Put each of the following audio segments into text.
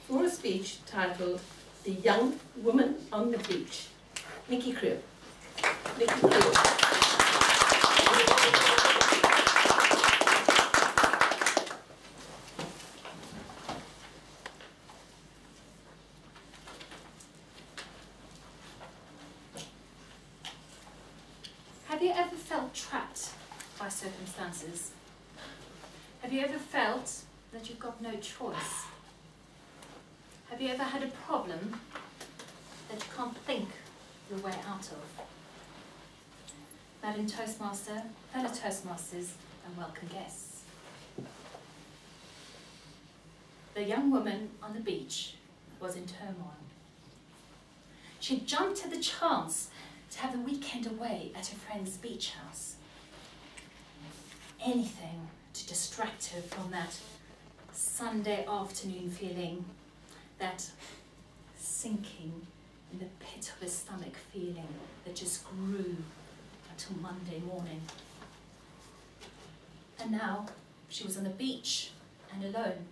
for a speech titled The Young Woman on the Beach. Nicky Kriel. Nicky Kriel. Have you ever felt trapped by circumstances? Have you ever felt that you've got no choice? Have you ever had a problem that you can't think your way out of? Madam Toastmaster, fellow Toastmasters, and welcome guests. The young woman on the beach was in turmoil. She jumped at the chance to have the weekend away at her friend's beach house. Anything to distract her from that Sunday afternoon feeling, that sinking in the pit of her stomach feeling that just grew until Monday morning. And now she was on the beach and alone.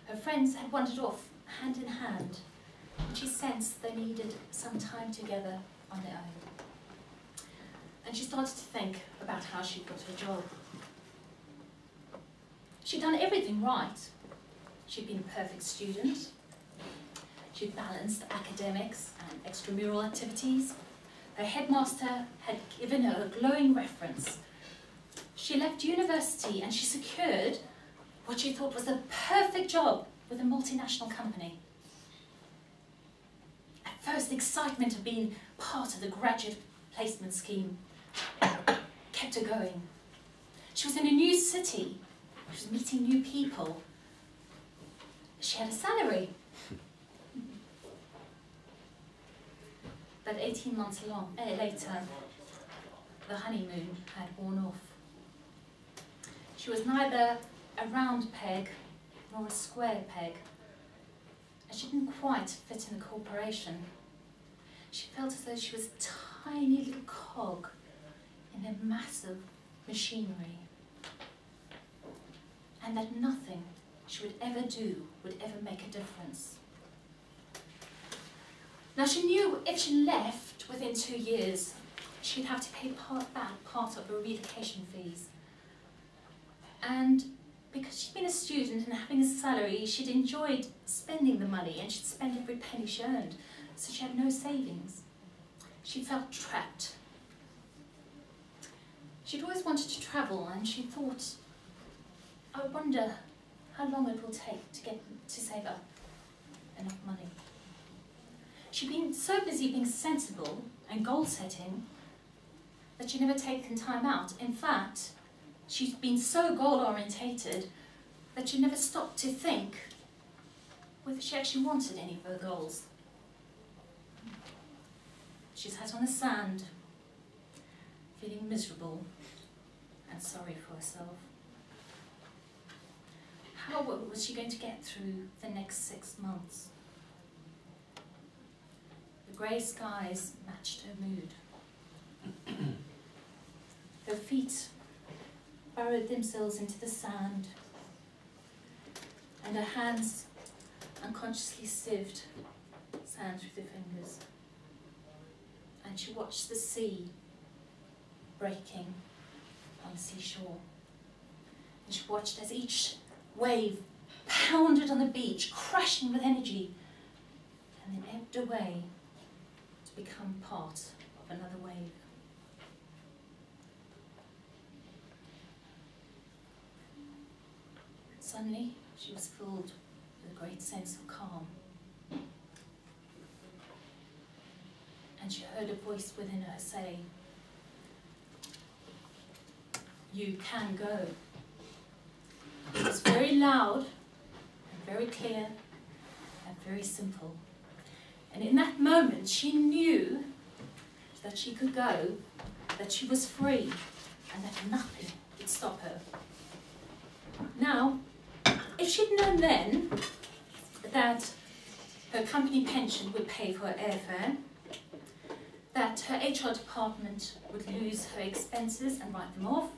Her friends had wandered off hand in hand, and she sensed they needed some time together on their own. And she started to think about how she'd got her job. She'd done everything right. She'd been a perfect student. She'd balanced academics and extramural activities. Her headmaster had given her a glowing reference. She left university and she secured what she thought was the perfect job with a multinational company. At first, the excitement of being part of the graduate placement scheme kept her going. She was in a new city. She was meeting new people. She had a salary. But 18 months later, the honeymoon had worn off. She was neither a round peg nor a square peg, and she didn't quite fit in the corporation. She felt as though she was a tiny little cog in a massive machinery, and that nothing she would ever do would ever make a difference. Now she knew if she left within 2 years, she'd have to pay back part of her relocation fees. And because she'd been a student and having a salary, she'd enjoyed spending the money and she'd spend every penny she earned, so she had no savings. She felt trapped. She'd always wanted to travel, and she thought, I wonder how long it will take to save up enough money. She'd been so busy being sensible and goal-setting that she'd never taken time out. In fact, she'd been so goal-orientated that she never stopped to think whether she actually wanted any of her goals. She sat on the sand, feeling miserable and sorry for herself. How was she going to get through the next 6 months? The grey skies matched her mood. Her feet burrowed themselves into the sand, and her hands unconsciously sieved sand through their fingers. And she watched the sea breaking on the seashore. And she watched as each wave pounded on the beach, crashing with energy, and then ebbed away to become part of another wave. Suddenly, she was filled with a great sense of calm. And she heard a voice within her say, "You can go." It was very loud and very clear and very simple. And in that moment, she knew that she could go, that she was free, and that nothing could stop her. Now, if she'd known then that her company pension would pay for her airfare, that her HR department would lose her expenses and write them off,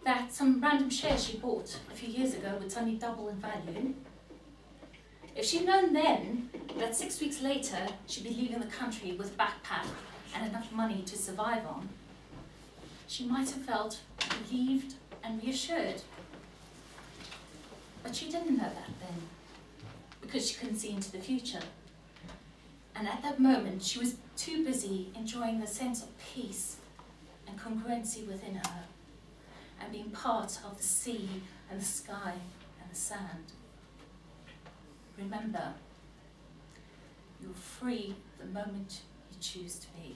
that some random shares she bought a few years ago would suddenly double in value, If she'd known then that 6 weeks later she'd be leaving the country with a backpack and enough money to survive on, she might have felt relieved and reassured. But she didn't know that then, because she couldn't see into the future. And at that moment, she was too busy enjoying the sense of peace and congruency within her, and being part of the sea and the sky and the sand. Remember, you're free the moment you choose to be.